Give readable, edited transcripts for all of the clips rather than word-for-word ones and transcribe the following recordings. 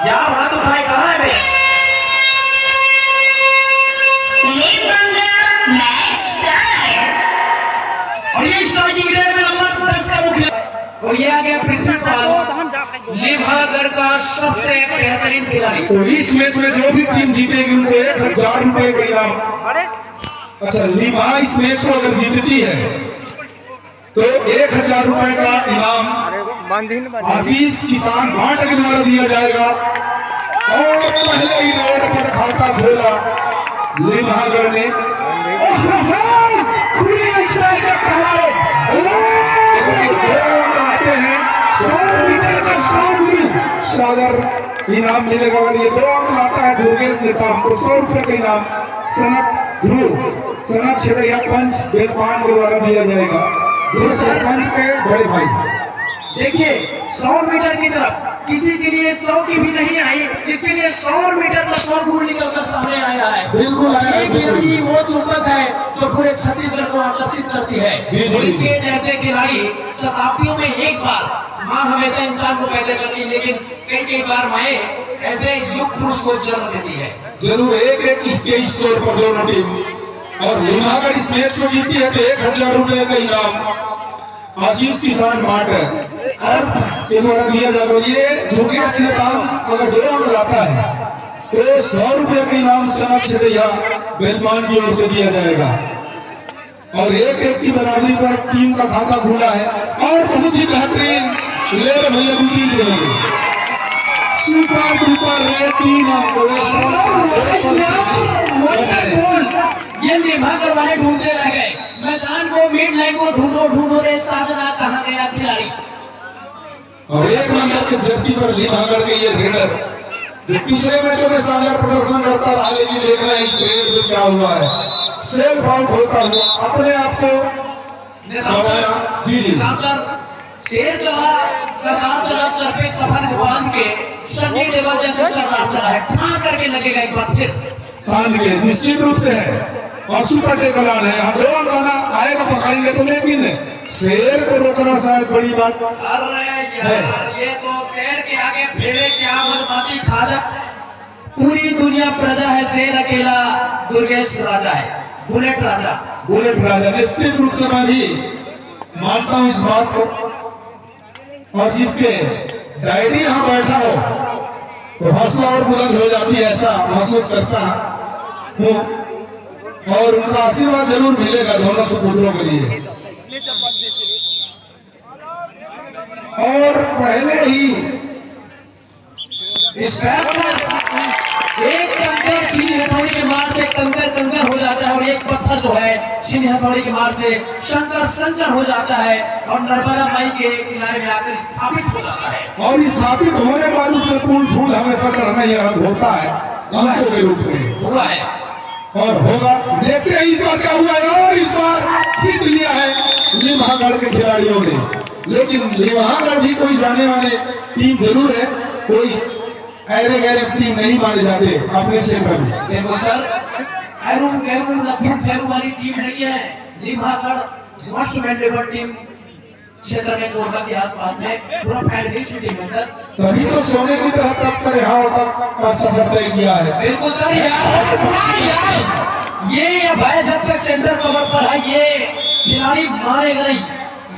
यार हाथ उठाए कहाँ है मैं? और ये स्ट्राइकिंग ग्रेड में नंबर 10 का मुखिया और ये आ गया पृथ्वीपाल लिभागढ़ का सबसे बेहतरीन खिलाड़ी। तो इस मैच में जो भी टीम जीतेगी उनको 1000 रुपए का इनाम। अच्छा, लिभा इस मैच को अगर जीतती है तो 1000 रुपए का इनाम आशीष किसान मार्ट के द्वारा दिया जाएगा। और पहले ही रोड पर खाता खोला लिभागढ़ ने। आते हैं 100 मीटर का 100 सागर इनाम मिलेगा। अगर ये 2 अंक लाता है दुर्गेश नेता तो 100 रुपए का इनाम सनत ध्रुव सनत छेड़िया पंच बेलपान के द्वारा दिया जाएगा। ध्रुव सरपंच के बड़े भाई। देखिए 100 मीटर की तरफ किसी के लिए 100 की भी नहीं आई, इसके लिए 100 मीटर का 100 गुण निकलकर सामने आया है। बिल्कुल आया है। ये खिलाड़ी वो चुंबक है जो पूरे छत्तीसगढ़ को आकर्षित करती है। जी। इसके जैसे खिलाड़ी शताब्दियों में एक बार माँ हमेशा इंसान को पैदा करती है, लेकिन कई बार माए ऐसे युग पुरुष को जन्म देती है। जरूर एक के स्कोर पर दोनों टीम। और लिभागढ़ इस मैच को जीती है तो 1000 रुपए का इनाम आशीष किसान मार्ट और के द्वारा दिया जाएगा। ये दुर्गेश नेता अगर 2 अंक लाता है तो 100 रुपए का इनाम सनत छेड़िया बेलपान की ओर से दिया जाएगा। और 1-1 की बराबरी पर टीम का खाता खुला है। और बहुत ही बेहतरीन ले रहे भैया 2-3 करेंगे सुपर डुपर रेड 3 अंक। ये लिभागढ़ वाले ढूंढते रह गए मैदान को, मिड लाइन को ढूंढो रे साजना कहाँ गया खिलाड़ी। और 1 नंबर के जर्सी पर लिभागढ़ के ये रेडर जो पिछले मैचों में शानदार प्रदर्शन करता रहा, लेकिन देख रहे हैं इस रेड में क्या हुआ है। सेल्फ आउट होता हुआ अपने आप को गवाया। जी सर शेर चला सरदार चला सर पे कफन बांध के शनि लेवल जैसे सरदार चला है, ठां करके लगेगा एक बार फिर तान के निश्चित रूप से है। और सुपर टेकलान है, हम 2 अंक आना आएगा पकड़ेंगे तो, लेकिन शेर को रोकना शायद बड़ी बात। अरे यार ये तो शेर के आगे भेड़े क्या मदमाती खा जा। पूरी दुनिया प्रजा है, शेर अकेला दुर्गेश राजा है, बुलेट राजा। निश्चित रूप से मैं भी मानता हूं इस बात को। और जिसके डैडी यहाँ बैठा हो तो हौसला और बुलंद हो जाती है, ऐसा महसूस करता हूँ। और उनका आशीर्वाद जरूर मिलेगा दोनों सुपुत्रों के लिए। और पहले ही इस पैर पर एक कंकर छीनी हथौड़ी के मार से कंकर हो जाता है, और एक पत्थर जो है छीनी हथौड़ी के मार से शंकर हो जाता है और नर्मदा माई के किनारे में आकर स्थापित हो जाता है। और स्थापित होने बाद उसमें फूल हमेशा चढ़ना ही होता है अंकों के रूप में हुआ है और होगा। देखते हैं इस बार क्या हुआ है। और इस बार खींच लिया है लिभागढ़ के खिलाड़ियों ने, लेकिन लिभागढ़ भी कोई जाने वाले टीम जरूर है, कोई ऐरे गैरे टीम नहीं माने जाते अपने क्षेत्र में। देखो सर खैरू वाली टीम नहीं है लिभागढ़, मोस्ट वैल्यूएबल टीम क्षेत्र में कोरबा के आसपास में पूरा फेडरेशन टीम है सर। तभी तो सोने की तरह तब कर यहाँ तक का सफर तय किया है। बिल्कुल सर यार ये भाई जब तक सेंटर कवर पर है ये खिलाड़ी मारेगा नहीं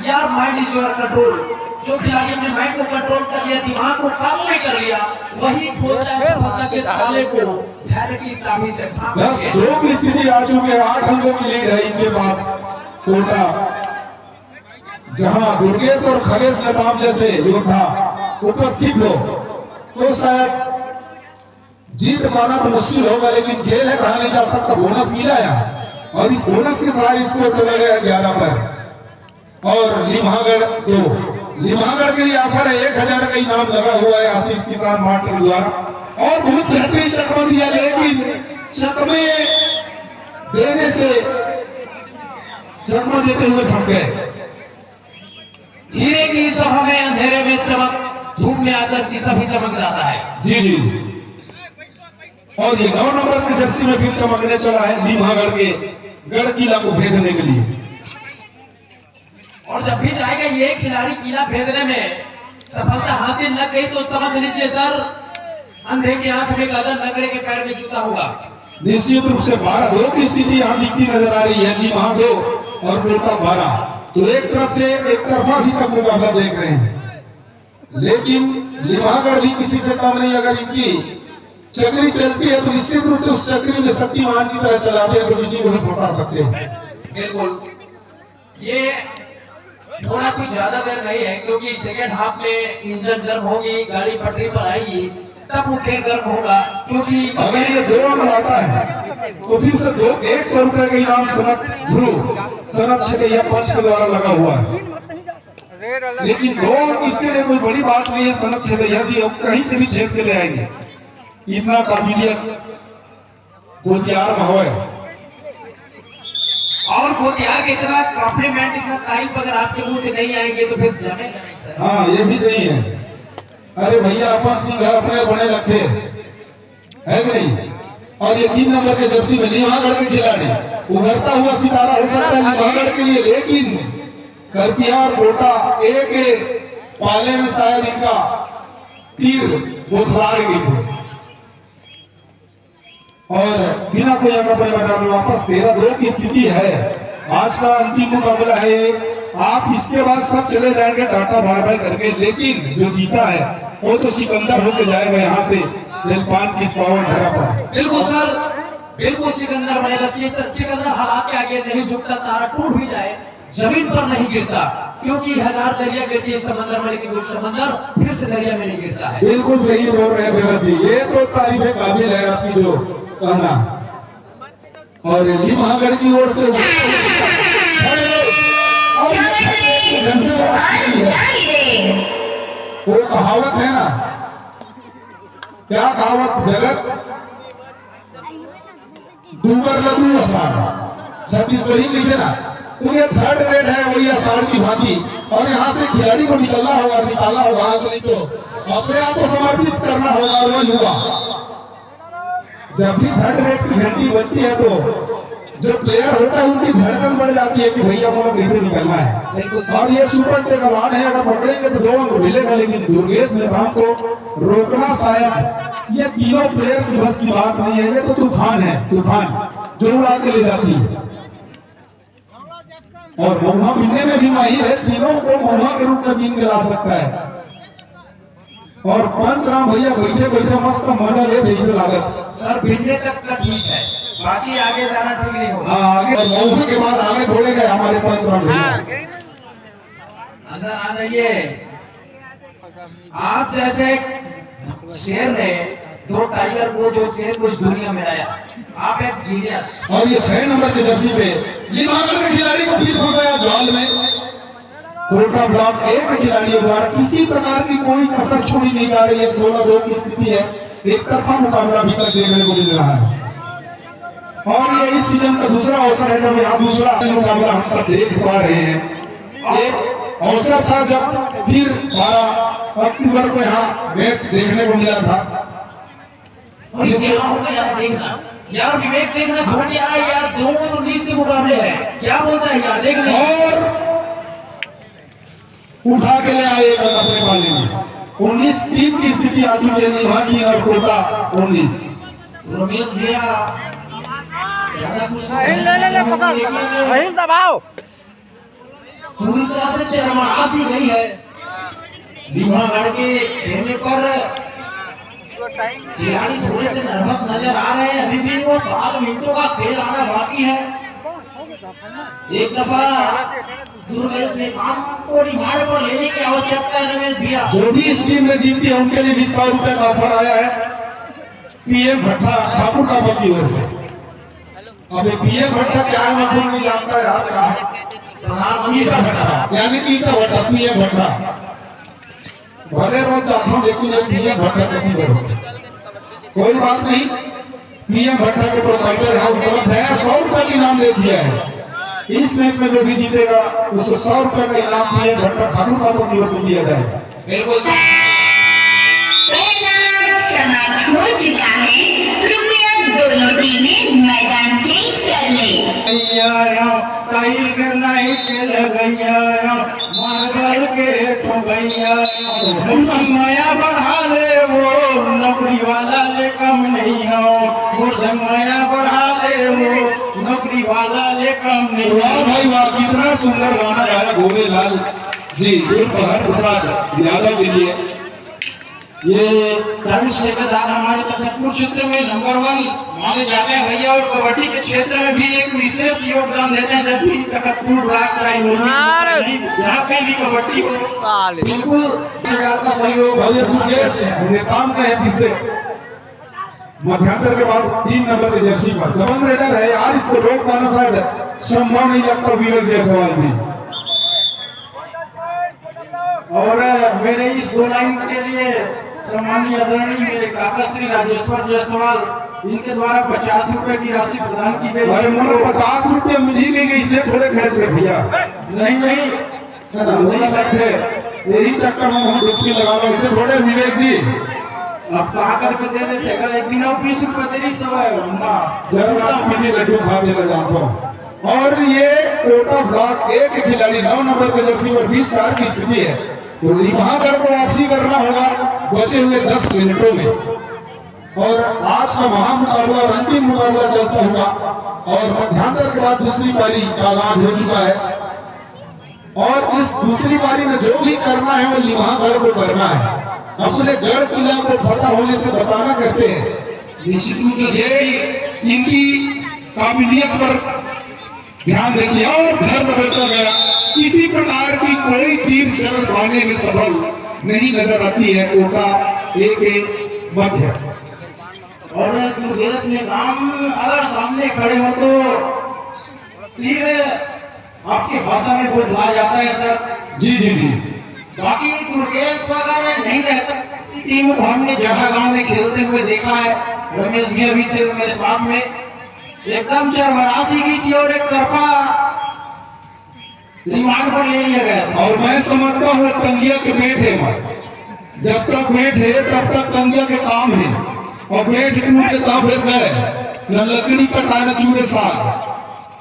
यार। Mind is your control. जो खिलाड़ी अपने माइंड को कंट्रोल कर लिया, दिमाग को काम में कर लिया, वही खोलता है सफलता के ताले को धैर्य की चाबी से। 10-2 की स्थिति आ चुकी है, 8 अंकों की लीड है इनके पास कोटा। जहां दुर्गेश और खलेश नेताम जैसे योद्धा उपस्थित हो तो शायद जीत पाना तो मुश्किल होगा, लेकिन खेल है, कहा नहीं जा सकता। बोनस मिला है और इस बोनस के साथ स्कोर चले गए 11 पर। और लिभागढ़ के लिए ऑफर है 1000 का इनाम लगा हुआ है आशीष किसान मार्ट के द्वारा। और बहुत बेहतरीन चकमा दिया, लेकिन चकमे देने से चकमा देते हुए फंस गए। हीरे की सभा में अंधेरे में चमक, धूप में आकर शीशा भी चमक जाता है। जी। और ये 9 नंबर की जर्सी में फिर चमकने चला है लिभागढ़ के गढ़ किला को भेदने के लिए। और जब भी जाएगा ये खिलाड़ी किला भेदने में सफलता हासिल न गई तो समझ लीजिए सर अंधे के आंख में गाजर, लंगड़े के पैर में जूता होगा। निश्चित रूप से 12-2 की स्थिति यहाँ दिखती नजर आ रही है। लीमा 2 और कोटा 12। तो एक तरफ से एक तरफा भी तक मुकाबला देख रहे हैं, लेकिन लिमागढ़ भी किसी से कम नहीं। अगर इनकी चक्री चलती है तो निश्चित रूप से उस चक्री में शक्तिमान की तरह चलाते हैं तो किसी को भी फंसा सकते हैं। बिल्कुल, ये थोड़ा कुछ ज्यादा देर नहीं है, क्योंकि सेकेंड हाफ में इंजन गर्म होगी, गाड़ी पटरी पर आएगी, तब वो खेल गर्म होगा। क्योंकि अगर ये 2 अंक लाता है तो फिर से 100 रुपए का इनाम सनत ध्रुव सनत छकैया पंच के द्वारा लगा हुआ है। लेकिन 2 अंक इसके लिए कोई बड़ी बात नहीं है। सनत छकैया जी अब कहीं से भी छेद के ले आएंगे, इतना काबिलियत गोतियार में है। और गोतियार के इतना कॉम्प्लीमेंट, इतना तारीफ अगर आपके मुंह से नहीं आएंगे तो फिर जमेगा नहीं सर। हाँ, ये भी सही है। अरे भैया अपन सिंह अपने बने लगते है कि नहीं। और ये 3 नंबर के जर्सी में लीमागढ़ के खिलाड़ी उभरता हुआ सितारा हो सकता है लीमागढ़ के लिए, लेकिन करपिया और कोटा एक पाले में शायद इनका तीर बोथला गई थी और बिना कोई अंक अपने मैदान में वापस 13-2 की स्थिति है। आज का अंतिम मुकाबला है। आप इसके बाद सब चले जाएंगे टाटा बाय बाय करके, लेकिन जो जीता है वो तो सिकंदर होकर जाएगा यहाँ से जलपान की इस पावन धरा पर। बिल्कुल सर, बिल्कुल सिकंदर बनेगा। सिकंदर हालात के आगे नहीं झुकता, तारा टूट भी जाए जमीन पर नहीं गिरता, क्योंकि 1000 दरिया गिरती है समंदर में, लेकिन वो समंदर फिर से दरिया में नहीं गिरता है। बिल्कुल सही बोल रहे हैं जगत जी, ये तो तारीफ काबिल है आपकी जो कहना। और लीमागढ़ की ओर से वो कहावत है ना, क्या कहावत, जगत डूबर लदू आषाढ़, छत्तीसगढ़ी लिखे ना, तो ये 3rd रेट है वही आषाढ़ की भांति। और यहाँ से खिलाड़ी को निकालना होगा, निकालना होगा, तो नहीं तो अपने आप को समर्पित करना होगा। वही हुआ, जब भी 3rd रेट की घंटी बजती है तो जो प्लेयर होता है उनकी धड़कन बढ़ जाती है कि भैया मुझे कैसे निकलना है। और ये सुपर टेकवान है, अगर पकड़ेंगे तो 2 अंक मिलेगा, लेकिन दुर्गेश नेताम को रोकना शायद ये तीनों प्लेयर की बस की बात नहीं है। ये तो तूफान है, तूफान जो उड़ा के ले जाती है। और महुआ बीनने में भी माहिर है, तीनों को महुआ के रूप में बीन के ला सकता है। और पंचराम भैया बैठे बैठे मस्त मजा ले इस लागत सर। बीनने तक का ठीक है, बाकी आगे जाना ठीक नहीं होगा। आगे और महुआ के बाद आगे थोड़े गए हमारे पंचराम भैया। अंदर आ जाइए। आप जैसे शेर ने 2 टाइगर को, जो शेर को इस दुनिया में लाया, आप एक जीनियस। और ये 6 नंबर के जर्सी पे लीमागढ़ के खिलाड़ी को फिर फंसाया जाल में। कोटा ब्लॉक एक खिलाड़ी द्वारा किसी प्रकार की कोई कसर छोड़ी नहीं जा रही है। 16-2 की स्थिति है। एक तरफा मुकाबला अभी तक देखने को मिल रहा है। और ये इस सीजन का दूसरा अवसर है जब यहाँ दूसरा मुकाबला हम सब देख पा रहे हैं। एक अवसर था जब फिर 12 अक्टूबर को यहाँ मैच देखने को मिला था। और क्या हो गया देखना यार, विवेक देखना धोनी आ रहा है यार। 2-19 के मुकाबले है, क्या बोलता है यार, देखने और उठा के ले आएगा अपने पाले में। 19-3 की स्थिति आ चुकी है। लीमागढ़ और कोटा 19। रमेश भैया ज्यादा कुछ वहीं दबाओ, पूरी तरह से चरमरा सी गई है लीमागढ़ के खेलने पर। खिलाड़ी थोड़े से नर्वस नजर आ रहे हैं। अभी भी वो 7 मिनटों का खेल आना बाकी है। एक दफा दुर्गेश ने काम को रिमांड पर लेने की आवश्यकता है रमेश भैया। जो भी इस टीम में जीती है उनके लिए 100 रुपए का ऑफर आया है पीएम भट्टा ठाकुर का की ओर से। अब पीएम भट्टा क्या है मैं खुद नहीं जानता यार, क्या है प्रधानमंत्री ईटा भट्टा, यानी कि ईटा भट्टा पीएम भट्टा। भले रोज जाता हूँ लेकिन ये पीएम भट्टा कभी करो, कोई बात नहीं। पीएम भट्टा के प्रोपाइटर यहाँ उपलब्ध है। 100 रुपए का इनाम दे दिया है। इस मैच में जो भी जीतेगा उसको 100 रुपए का इनाम पीएम भट्टा ठाकुर की ओर से दिया जाएगा। बिल्कुल समाप्त हो चुका है। कृपया दोनों टीमें मैदान चेंज कर ले। माया बढ़ा ले वो नौकरी वाला जमाया बढ़ा ले वो नौकरी वाला ले कम नहीं। वाह भाई वाह, कितना सुंदर गाना गाया गोरेलाल जी उर्फ हर प्रसाद यादव के लिए। ये प्रविश ठेकेदार हमारे तखतपुर क्षेत्र में नंबर 1 माने जाते हैं भैया, और कबड्डी के क्षेत्र में भी एक विशेष योगदान देते हैं। जब भी तखतपुर ब्लॉक का यहाँ कहीं भी कबड्डी हो बिल्कुल सरकार का सहयोग। नेताम का है फिर से मध्यांतर के बाद 3 नंबर की जर्सी पर दबंग रेडर है यार, इसको रोक पाना शायद संभव नहीं लगता विवेक जायसवाल जी। और मेरे इस 2 लाइन के लिए सम्मानीय आदरणीय मेरे काका श्री राजेश्वर जायसवाल, इनके द्वारा 50 रुपए की राशि प्रदान की गई। अरे मुझे 50 रुपये मिल ही नहीं गई, इसलिए थोड़े खर्च कर दिया। नहीं सकते, यही चक्कर में हम डुबकी लगा लो, इसे थोड़े विवेक जी आप कहा करके दे देते, कल एक दिन और 20 रुपए दे रही सब जरा मिनी लड्डू खा देना जानता हूँ। और ये कोटा ब्लॉक ए के खिलाड़ी 9 नंबर के जर्सी पर 20 4 की स्थिति है, तो लीमागढ़ को वापसी करना होगा बचे हुए 10 मिनटों में। और आज का महामुकाबला और अंतिम मुकाबला चलता होगा, और मध्यांतर के बाद दूसरी पारी का आगाज हो चुका है। और इस दूसरी पारी में जो भी करना है वो लीमागढ़ को करना है, अपने गढ़ किला को फतह होने से बचाना कैसे है। निश्चित रूप से इनकी काबिलियत पर ध्यान देंगे और धर्म बचा गया, किसी प्रकार की कोई तीर चल पाने में सफल नहीं नजर आती है कोटा ए के मध्य। और दुर्गेश ने नाम अगर सामने खड़े हो तो तीर आपके भाषा में बुझाया जाता है सर। जी जी जी। बाकी दुर्गेश अगर नहीं रहता, टीम को हमने जरा गांव में खेलते हुए देखा है, रमेश भी अभी थे मेरे साथ में, एकदम चरवरासी की थी और एक तरफा रिमांड पर ले लिया गया था। और मैं समझता हूँ टंगिया के मेट है, जब तक मेट है तब तक टंगिया के काम है, और मेट टूट के तब फिर गए न लकड़ी कटा न चूरे साग,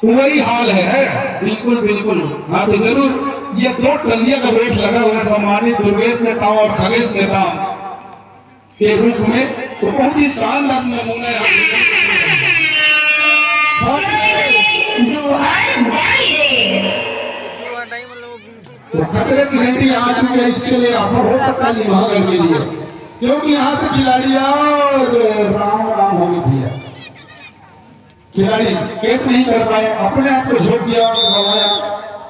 वही हाल है। बिल्कुल बिल्कुल। हाँ तो जरूर ये 2 टंगिया का वेट लगा हुआ है सम्मानित दुर्गेश नेताओं और खगेश नेताओं के रूप में, तो बहुत ही शानदार नमूना तो खतरे की घंटी आ चुकी है, इसके लिए ऑफर हो सकता है लीमागढ़ के लिए, क्योंकि यहाँ से खिलाड़ी और राम राम हो गई थी, खिलाड़ी कैच नहीं कर पाए, अपने आप को झोंक दिया और गंवाया,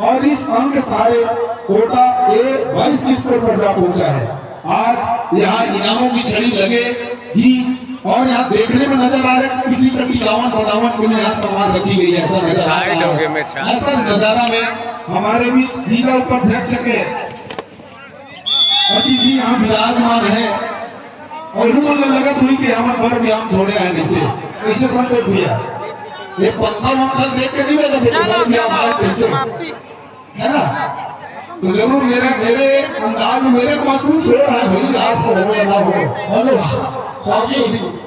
और इस अंक सारे कोटा ए 22 की स्कोर पर जा पहुंचा है। आज यहाँ इनामों की छड़ी लगे ही, और यहाँ देखने में नजर आ रहा है किसी का 51-52 के लिए यहाँ सामान रखी गई है, ऐसा नजर आ रहा है। ऐसा नजारा में हमारे बीच जिला उपाध्यक्ष के अतिथि यहाँ विराजमान है, और मन लगत हुई कि हम भर भी हम थोड़े आए नहीं से कैसे संतोष भैया ये पंखा वंखा देख के नहीं लगा कैसे है ना, तो जरूर मेरे अंदाज में मेरे महसूस हो रहा है भाई आपको हो ना हो। हेलो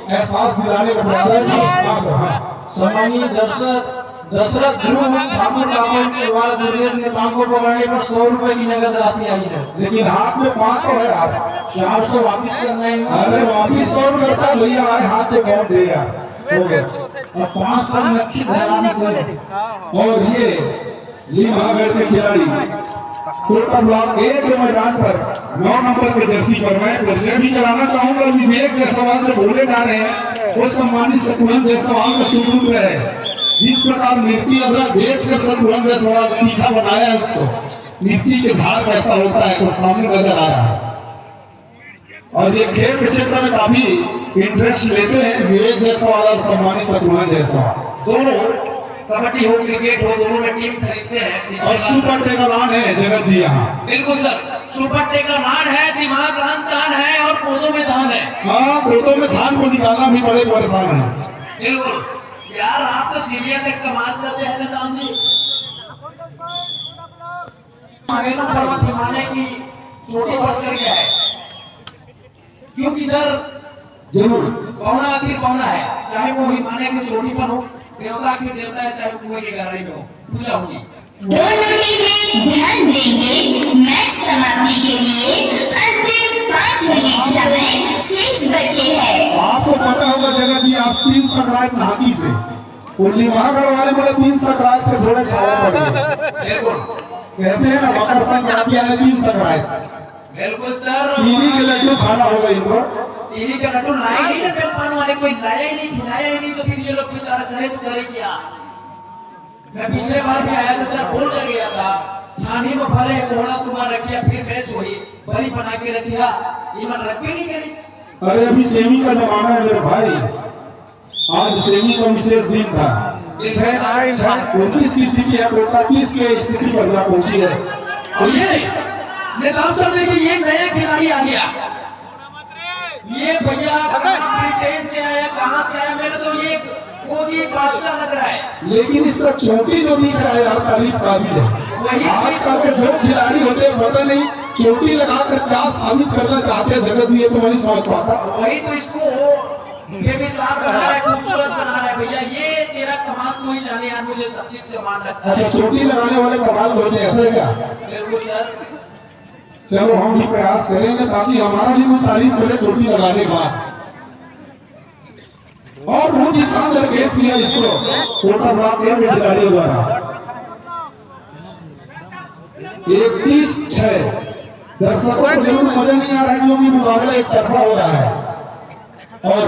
एहसास दिलाने का प्रयास। सम्मानीय दर्शक दशरथ ध्रुव ठाकुर काका के द्वारा दुर्गेश नेताओं को पकड़ने पर 100 रुपए की नगद राशि आई है, लेकिन हाथ में 500 है यार, 400 वापिस करना है। अरे वापिस कौन करता भैया, आए हाथ में कौन दे यार, और 5 तक नक्की धराने से। और ये लीमागढ़ के खिलाड़ी कोटा ब्लॉक ए के मैदान पर 9 नंबर के जर्सी पर मैं परिचय भी कराना चाहूंगा। विवेक जायसवाल जो बोले जा रहे हैं वो सम्मानित सतुरन जायसवाल का सुपुत्र है, जिस प्रकार मिर्ची अदरक बेच कर सतुरन जायसवाल तीखा बनाया है, उसको मिर्ची के झाड़ कैसा होता है तो सामने नजर आ रहा है। और ये खेल के क्षेत्र में काफी इंटरेस्ट लेते हैं विवेक जायसवाल और सम्मानित सतुरन जायसवाल, दोनों कबड्डी हो क्रिकेट हो दोनों में टीम खरीदते हैं। और सुपर टेकलान है जगत जी यहाँ। बिल्कुल सर, सुपर टेकलान है, दिमाग दान है और पौधों में धान है। हाँ पौधों में धान को निकालना भी बड़े परेशान है। बिल्कुल यार, आप तो चिड़िया से कमाल करते हैं नेताम जी। आवेदन पर्वत हिमालय की चोटी पर चढ़ गया है, क्योंकि सर जरूर पौना आखिर पौना है, चाहे वो हिमालय की चोटी पर हो, देवता आखिर देवता है, चाहे कुएं की गहराई में हो, पूजा होगी। दोनों टीमें ध्यान देंगे, मैच समाप्ति के लिए अंतिम 5 मिनट समय शेष बचे हैं। आपको पता होगा जगत जी आज 3 संक्रांत नाकी से, और लिमागढ़ वाले बोले 3 संक्रांत के थोड़े छावे पड़ गए। बिल्कुल कहते हैं ना मकर संक्रांति आने 3 संक्रांत, बिल्कुल सर। चीनी के लड्डू खाना होगा इनको। चीनी का लड्डू लाए नहीं ना बेलपान वाले, कोई लाया ही नहीं, खिलाया ही नहीं, तो फिर ये लोग बेचारा करे तो करे क्या। मैं पिछले बार भी आया था सर, बोल कर गया था सानी में भले कोहड़ा तुम्हारा रखिया, फिर मैच हुई बड़ी बना के रखिया, ईमान रख भी नहीं करी। अरे अभी सेमी का जमाना है मेरे भाई, आज सेमी का विशेष दिन था। 29 की स्थिति है, कोटा 30 की स्थिति पर जा पहुंची है। और ये निजाम सर देखिए, ये नया खिलाड़ी आ गया, ये भैया ब्रिटेन से आया, कहां से आया, मेरे तो ये कोई बादशाह लग रहा है। लेकिन इसका चोटी जो दिख रहा है यार, तारीफ काबिल है। आजकल के जो खिलाड़ी होते हैं पता नहीं चोटी लगाकर क्या साबित करना चाहते हैं जगत जी, ये तो नहीं समझ पाता। वही तो इसको बेमिसाल बना रहा है, खूबसूरत बना रहा है भैया, ये तेरा कमाल तू ही जाने यार, मुझे सब चीज कमाल लगता है। अच्छा, चोटी लगाने वाले कमाल होते हैं ऐसे क्या? बिल्कुल सर। चलो हम भी प्रयास करेंगे ताकि हमारा भी कोई तारीफ करे चोटी लगाने के बाद। और बहुत ही शानदार कैच किया इसको कोटा ब्लॉक के खिलाड़ियों द्वारा। 31-6। दर्शकों को जरूर मजा नहीं आ रहा है क्योंकि मुकाबला एक तरफा हो रहा है, और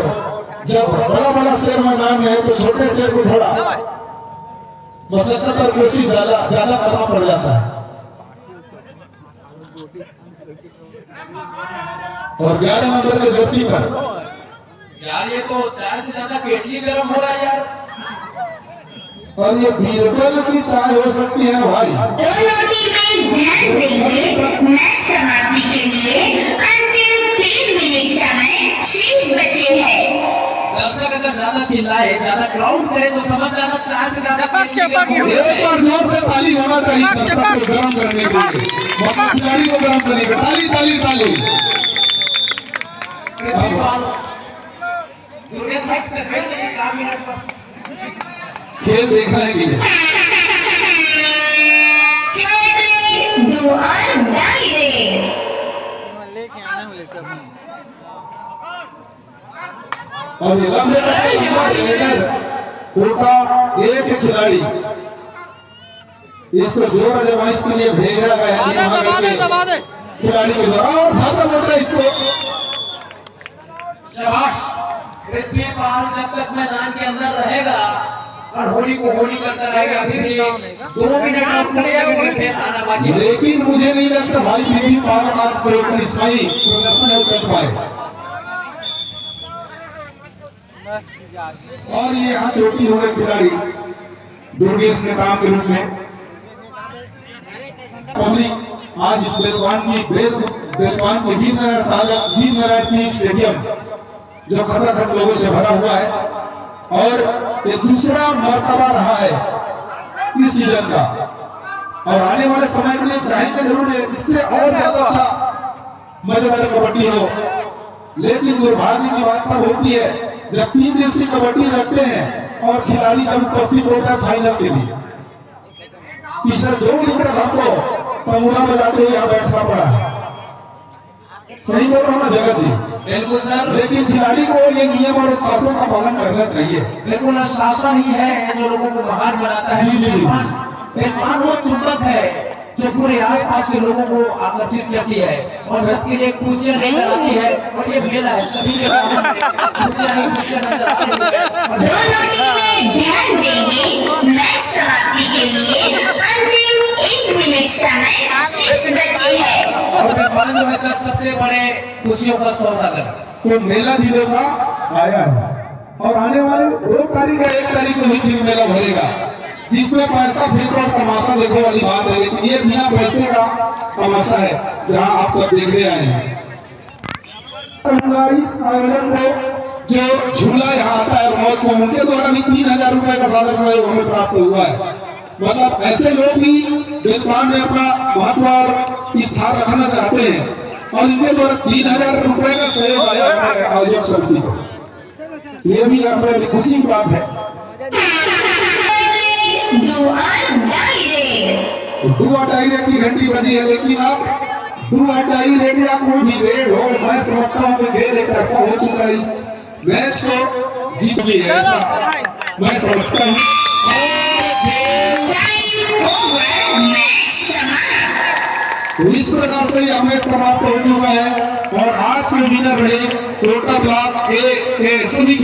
जब बड़ा बड़ा शेर मैदान है तो छोटे शेर को थोड़ा मशक्कत और कोशिश ज्यादा करना पड़ जाता है। और 11 नंबर के जर्सी पर यार ये तो चाय से ज्यादा केटली गर्म हो रहा है यार। और ये बीरबल की चाय हो सकती है ना भाई। दोनों टीमें ध्यान देंगे, मैच समाप्ति के लिए अंतिम 3 मिनट समय शेष बचे हैं। दर्शक अगर ज्यादा चिल्लाए, ज्यादा क्राउड करे तो समझ जाना चाय से ज्यादा केटली गर्म हो रहा एक बार जोर से ताली होना चाहिए दर्शक को गर्म करने के लिए, खिलाड़ी को गर्म करने के। ताली ताली ताली। दुर्गेश भाई खेल के 4 मिनट पर खेल देखना है कि दो और डायरेक्ट और ये लंबे रेडर कोटा एक के खिलाड़ी, इसको जोर आजमाइश के लिए भेजा गया है खिलाड़ी के द्वारा, और धरना पहुंचा इसको। शाबाश। पृथ्वीपाल जब तक मैदान के अंदर रहेगा और होली को होली करता रहेगा, अभी भी 2 मिनट और कुछ सेकंड फिर आना बाकी है। लेकिन मुझे नहीं लगता भाई पृथ्वीपाल का आज कोई करिश्माई प्रदर्शन है कर पाए। और ये यहाँ चोटी हो रहे खिलाड़ी दुर्गेश नेताम के रूप में पब्लिक आज इस बेलवान के वीर नारायण सिंह स्टेडियम जो खचाखच लोगों से भरा हुआ है, और ये दूसरा मर्तबा रहा है इस सीजन का, और आने वाले समय के लिए चाहेंगे जरूर इससे और ज्यादा अच्छा मजेदार कबड्डी हो। लेकिन दुर्भाग्य की बात तब होती है जब 3 दिवसीय कबड्डी रखते हैं और खिलाड़ी जब उपस्थित होता है फाइनल के लिए। पिछले 2 दिन तक हमको तमुला बजाते हुए यहाँ बैठना पड़ा है। सही बोल रहा हूँ ना जगत जी? बिल्कुल सर। लेकिन खिलाड़ी को ये नियम और शासन का पालन करना चाहिए। बिल्कुल अनुशासन ही है जो लोगों को महान बनाता है। जी, जी, जी। बेलपान वो चुंबक है जो पूरे आसपास के लोगों को आकर्षित करती है और सबके लिए खुशियां लेकर आती है, और ये मेला है सभी के खुशियां ही खुशियां नजर आ रही है। दोनों टीमें ध्यान देंगे, मैच समाप्ति के लिए अंतिम 1 मिनट समय शेष बचे हैं। और बेलपान जो है सर सबसे बड़े खुशियों का सौदागर, तो मेला दिनों का आया है, और आने वाले 2 तारीख या 1 तारीख को भी फिर मेला भरेगा, जिसमें पैसा फेंको और तमाशा देखो वाली बात है। लेकिन ये बिना पैसे का तमाशा है जहां आप सब देखने आए हैं। इस आयोजन को जो झूला यहाँ आता है मौत को, उनके द्वारा भी 3000 रुपए का साधन सहयोग हमें प्राप्त हुआ है। मतलब ऐसे लोग भी बेलपान में अपना महत्व और स्थान रखना चाहते हैं, और इनके द्वारा 3000 रुपए का सहयोग आया हमारे आयोजक समिति को। ये भी हमारे खुशी की बात है। डुआ डायरेक्ट की घंटी बजी है, लेकिन अब डुआ डायरेक्ट या कोई भी रेड हो, मैं समझता हूँ कि खेल एक तरफा हो चुका है। इस मैच को जीत भी है, ऐसा मैं समझता हूँ। टाइम ओवर, मैच समाप्त। तो इस प्रकार से हमें समाप्त हो चुका है और आज के विनर रहे कोटा ब्लॉक ए के सभी